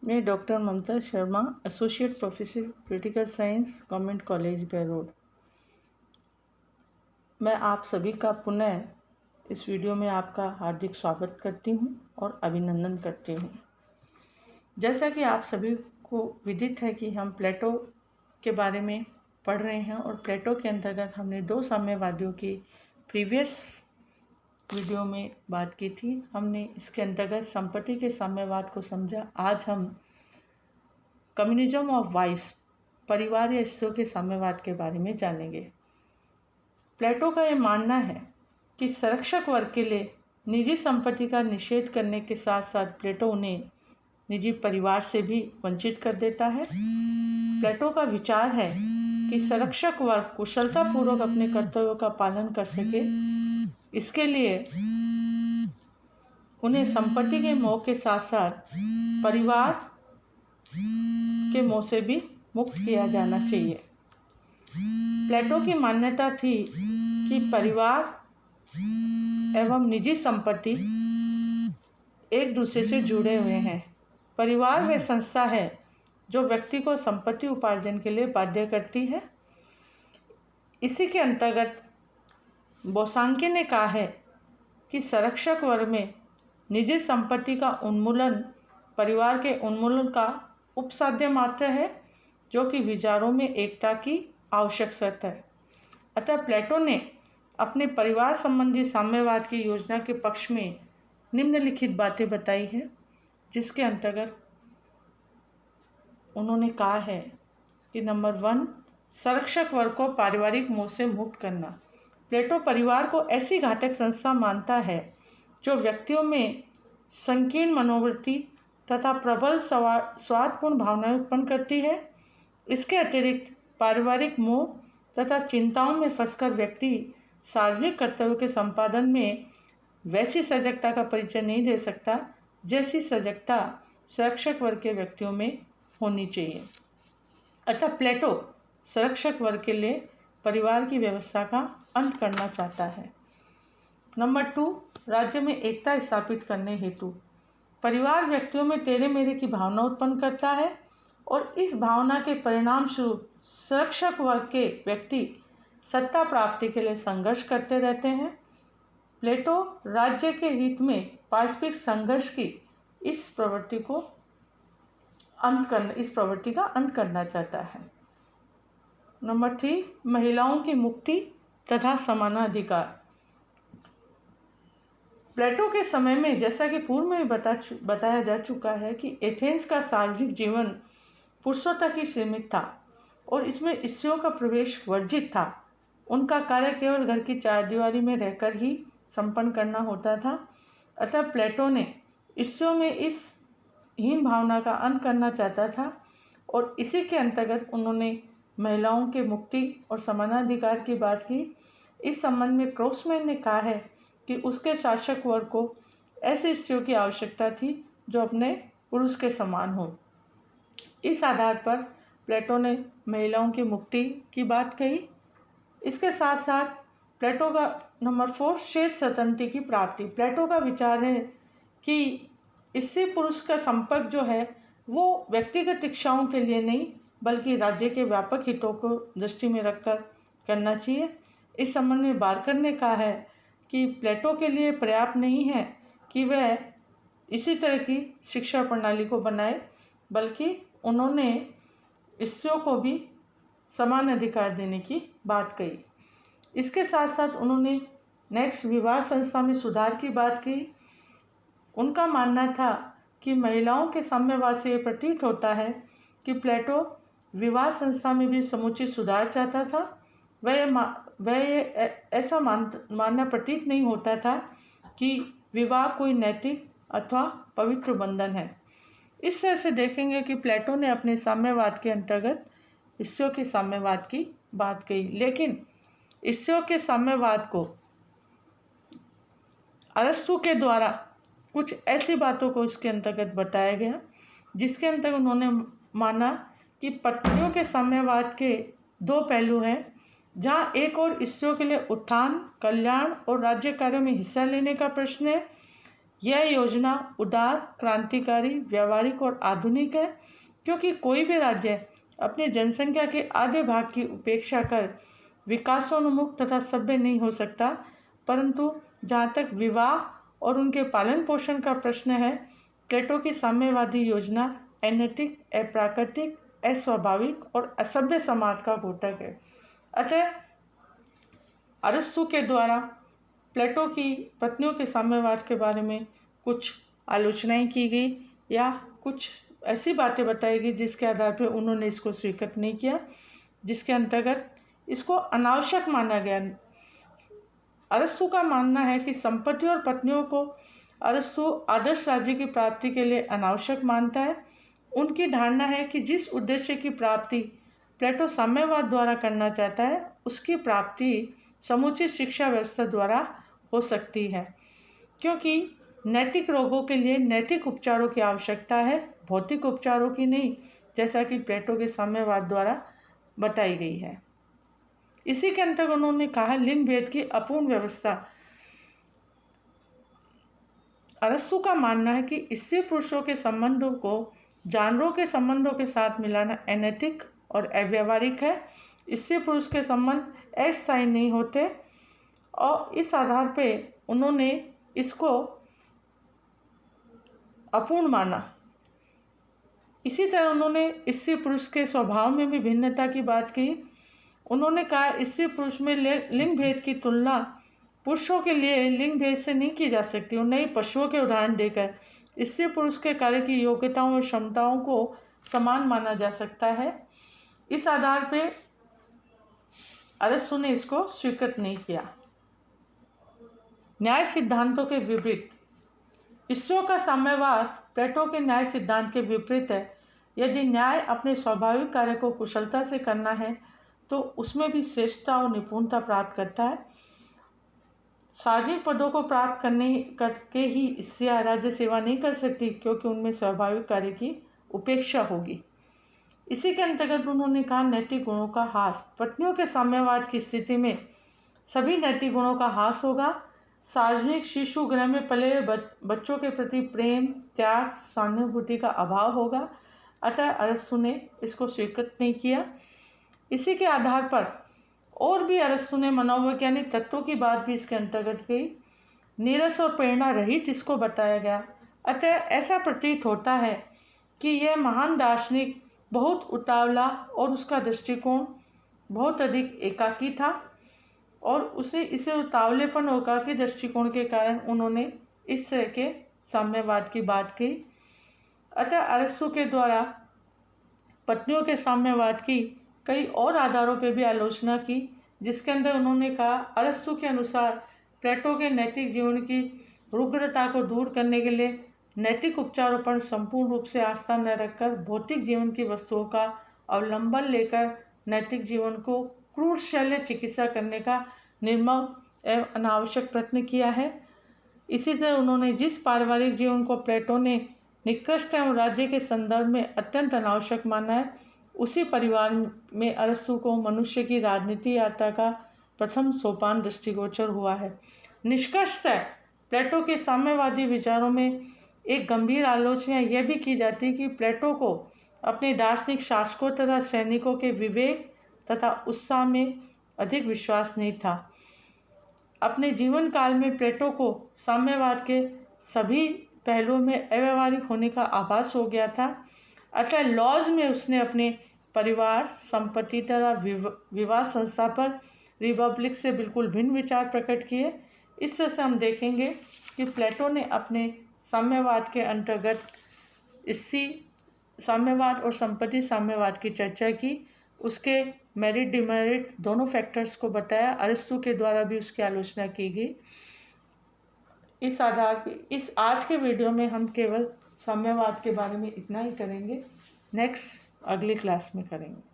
मैं doctor Mamta Sharma, associate professor political science, government college Berod. मैं आप सभी का पुनः इस वीडियो में आपका हार्दिक स्वागत करती हूं और अभिनंदन करती हूं। जैसा कि आप सभी को विदित है कि हम प्लेटो के बारे में पढ़ रहे हैं और प्लेटो के अंतर्गत हमने 2 साम्यवादियों की प्रीवियस वीडियो में बात की थी। हमने इसके अंतर्गत संपत्ति के साम्यवाद को समझा। आज हम कम्युनिज्म ऑफ वाइस, परिवार या स्त्रियों के साम्यवाद के बारे में जानेंगे। प्लेटो का यह मानना है कि संरक्षक वर्ग के लिए निजी संपत्ति का निषेध करने के साथ साथ प्लेटो उन्हें निजी परिवार से भी वंचित कर देता है। प्लेटो का विचार है कि संरक्षक वर्ग कुशलतापूर्वक अपने कर्तव्यों का पालन कर सके, इसके लिए उन्हें संपत्ति के मोह के साथ साथ परिवार के मोह से भी मुक्त किया जाना चाहिए। प्लेटो की मान्यता थी कि परिवार एवं निजी संपत्ति एक दूसरे से जुड़े हुए हैं। परिवार वह संस्था है जो व्यक्ति को संपत्ति उपार्जन के लिए बाध्य करती है। इसी के अंतर्गत बोसांके ने कहा है कि संरक्षक वर्ग में निजी संपत्ति का उन्मूलन परिवार के उन्मूलन का उपसाध्य मात्र है, जो कि विचारों में एकता की आवश्यक शर्त है। अतः प्लेटो ने अपने परिवार संबंधी साम्यवाद की योजना के पक्ष में निम्नलिखित बातें बताई है, जिसके अंतर्गत उन्होंने कहा है कि नंबर 1, संरक्षक वर्ग को पारिवारिक मोह से मुक्त करना। प्लेटो परिवार को ऐसी घातक संस्था मानता है जो व्यक्तियों में संकीर्ण मनोवृत्ति तथा प्रबल स्वार्थपूर्ण भावनाएं उत्पन्न करती है। इसके अतिरिक्त पारिवारिक मोह तथा चिंताओं में फंसकर व्यक्ति सार्वजनिक कर्तव्यों के संपादन में वैसी सजगता का परिचय नहीं दे सकता जैसी सजगता संरक्षक वर्ग के व्यक्तियों में होनी चाहिए। अतः प्लेटो संरक्षक वर्ग के लिए परिवार की व्यवस्था का अंत करना चाहता है। नंबर 2, राज्य में एकता स्थापित करने हेतु परिवार व्यक्तियों में तेरे मेरे की भावना उत्पन्न करता है और इस भावना के परिणाम स्वरूप संरक्षक वर्ग के व्यक्ति सत्ता प्राप्ति के लिए संघर्ष करते रहते हैं। प्लेटो राज्य के हित में पारस्परिक संघर्ष की इस प्रवृत्ति का अंत करना चाहता है। नंबर 3, महिलाओं की मुक्ति तथा समानाधिकार। प्लेटो के समय में, जैसा कि पूर्व में बताया जा चुका है, कि एथेंस का सार्वजनिक जीवन पुरुषों तक ही सीमित था और इसमें स्त्रियों का प्रवेश वर्जित था। उनका कार्य केवल घर की चारदीवारी में रहकर ही संपन्न करना होता था। अतः प्लेटो ने स्त्रियों में इस हीन भावना का अंत करना चाहता था और इसी के अंतर्गत उन्होंने महिलाओं के मुक्ति और समानाधिकार की बात की। इस संबंध में क्रॉसमैन ने कहा है कि उसके शासक वर्ग को ऐसी स्त्रियों की आवश्यकता थी जो अपने पुरुष के समान हो। इस आधार पर प्लेटो ने महिलाओं की मुक्ति की बात कही। इसके साथ साथ प्लेटो का नंबर 4, श्रेष्ठ स्वतंत्रता की प्राप्ति। प्लेटो का विचार है कि स्त्री पुरुष का संपर्क जो है वो व्यक्तिगत इच्छाओं के लिए नहीं बल्कि राज्य के व्यापक हितों को दृष्टि में रखकर करना चाहिए। इस संबंध में बार्कर ने कहा है कि प्लेटो के लिए पर्याप्त नहीं है कि वह इसी तरह की शिक्षा प्रणाली को बनाए, बल्कि उन्होंने स्त्रियों को भी समान अधिकार देने की बात कही। इसके साथ साथ उन्होंने नेक्स्ट विवाह संस्था में सुधार की बात की। उनका मानना था कि महिलाओं के साम्यवाद से प्रतीत होता है कि प्लेटो विवाह संस्था में भी समुचित सुधार चाहता था। वह ऐसा मानना प्रतीत नहीं होता था कि विवाह कोई नैतिक अथवा पवित्र बंधन है। इस तरह से देखेंगे कि प्लेटो ने अपने साम्यवाद के अंतर्गत स्त्रियों के साम्यवाद की बात कही, लेकिन स्त्रियों के साम्यवाद को अरस्तु के द्वारा कुछ ऐसी बातों को इसके अंतर्गत बताया गया जिसके अंतर्गत उन्होंने माना कि पत्नियों के साम्यवाद के 2 पहलू हैं, जहाँ एक और स्त्रियों के लिए उत्थान, कल्याण और राज्य कार्यों में हिस्सा लेने का प्रश्न है। यह योजना उदार, क्रांतिकारी, व्यावहारिक और आधुनिक है, क्योंकि कोई भी राज्य अपनी जनसंख्या के आधे भाग की उपेक्षा कर विकासोन्मुख तथा सभ्य नहीं हो सकता। परंतु जहाँ तक विवाह और उनके पालन पोषण का प्रश्न है, प्लेटो की साम्यवादी योजना अनैतिक, अप्राकृतिक, अस्वाभाविक और असभ्य समाज का घोतक है। अतः अरस्तु के द्वारा प्लेटो की पत्नियों के साम्यवाद के बारे में कुछ आलोचनाएं की गई या कुछ ऐसी बातें बताई गई जिसके आधार पर उन्होंने इसको स्वीकार नहीं किया, जिसके अंतर्गत इसको अनावश्यक माना गया। अरस्तु का मानना है कि संपत्ति और पत्नियों को अरस्तु आदर्श राज्य की प्राप्ति के लिए अनावश्यक मानता है। उनकी धारणा है कि जिस उद्देश्य की प्राप्ति प्लेटो साम्यवाद द्वारा करना चाहता है, उसकी प्राप्ति समुचित शिक्षा व्यवस्था द्वारा हो सकती है, क्योंकि नैतिक रोगों के लिए नैतिक उपचारों की आवश्यकता है, भौतिक उपचारों की नहीं, जैसा कि प्लेटो के साम्यवाद द्वारा बताई गई है। इसी के अंतर्गत उन्होंने कहा लिंग भेद की अपूर्ण व्यवस्था। अरस्तु का मानना है कि स्त्री पुरुषों के संबंधों को जानवरों के संबंधों के साथ मिलाना अनैतिक और अव्यावहारिक है। स्त्री पुरुष के संबंध अस्थायी नहीं होते और इस आधार पे उन्होंने इसको अपूर्ण माना। इसी तरह उन्होंने स्त्री पुरुष के स्वभाव में भी भिन्नता की बात की। उन्होंने कहा स्त्री पुरुष में लिंग भेद की तुलना पुरुषों के लिए लिंग भेद से नहीं की जा सकती। उन्हें पशुओं के उदाहरण देकर स्त्री पुरुष के कार्य की योग्यताओं और क्षमताओं को समान माना जा सकता है। इस आधार पे अरस्तु ने इसको स्वीकृत नहीं किया। न्याय सिद्धांतों के विपरीत स्त्रियों का साम्यवाद प्लेटो के न्याय सिद्धांत के विपरीत है। यदि न्याय अपने स्वाभाविक कार्य को कुशलता से करना है तो उसमें भी श्रेष्ठता और निपुणता प्राप्त करता है। सार्वजनिक पदों को प्राप्त करके ही स्त्रियां राज्य सेवा नहीं कर सकती, क्योंकि उनमें स्वाभाविक कार्य की उपेक्षा होगी। इसी के अंतर्गत उन्होंने कहा नैतिक गुणों का ह्रास। पत्नियों के साम्यवाद की स्थिति में सभी नैतिक गुणों का ह्रास होगा। सार्वजनिक शिशु गृह में पले हुए बच्चों के प्रति प्रेम, त्याग, सहानुभूति का अभाव होगा। अतः अरस्तु ने इसको स्वीकृत नहीं किया। इसी के आधार पर और भी अरस्तु ने मनोवैज्ञानिक तत्वों की बात भी इसके अंतर्गत गई। नीरस और प्रेरणा रहित इसको बताया गया। अतः ऐसा प्रतीत होता है कि यह महान दार्शनिक बहुत उतावला और उसका दृष्टिकोण बहुत अधिक एकाकी था और इसे उतावलेपन और एकाकी दृष्टिकोण के कारण उन्होंने इस तरह के साम्यवाद की बात की। अतः अरस्तु के द्वारा पत्नियों के साम्यवाद की कई और आधारों पर भी आलोचना की, जिसके अंदर उन्होंने कहा अरस्तु के अनुसार प्लेटो के नैतिक जीवन की रुग्णता को दूर करने के लिए नैतिक उपचारों पर संपूर्ण रूप से आस्था न रखकर भौतिक जीवन की वस्तुओं का अवलंबन लेकर नैतिक जीवन को क्रूर शल्य चिकित्सा करने का निर्मम एवं अनावश्यक प्रयत्न किया है। इसी तरह उन्होंने जिस पारिवारिक जीवन को प्लेटो ने निकृष्ट एवं राज्य के संदर्भ में अत्यंत अनावश्यक माना है, उसी परिवार में अरस्तु को मनुष्य की राजनीति यात्रा का प्रथम सोपान दृष्टिगोचर हुआ है। निष्कर्षतः प्लेटो के साम्यवादी विचारों में एक गंभीर आलोचना यह भी की जाती है कि प्लेटो को अपने दार्शनिक शासकों तथा सैनिकों के विवेक तथा उत्साह में अधिक विश्वास नहीं था। अपने जीवन काल में प्लेटो को साम्यवाद के सभी पहलुओं में अव्यावहारिक होने का आभास हो गया था। अतः लॉज में उसने अपने परिवार, संपत्ति तथा विवाह संस्था पर रिपब्लिक से बिल्कुल भिन्न विचार प्रकट किए। इस तरह से हम देखेंगे कि प्लेटो ने अपने साम्यवाद के अंतर्गत इसी साम्यवाद और संपत्ति साम्यवाद की चर्चा की, उसके मेरिट डिमेरिट दोनों फैक्टर्स को बताया। अरस्तु के द्वारा भी उसकी आलोचना की गई। इस आधार पर इस आज के वीडियो में हम केवल साम्यवाद के बारे में इतना ही करेंगे। नेक्स्ट अगली क्लास में करेंगे।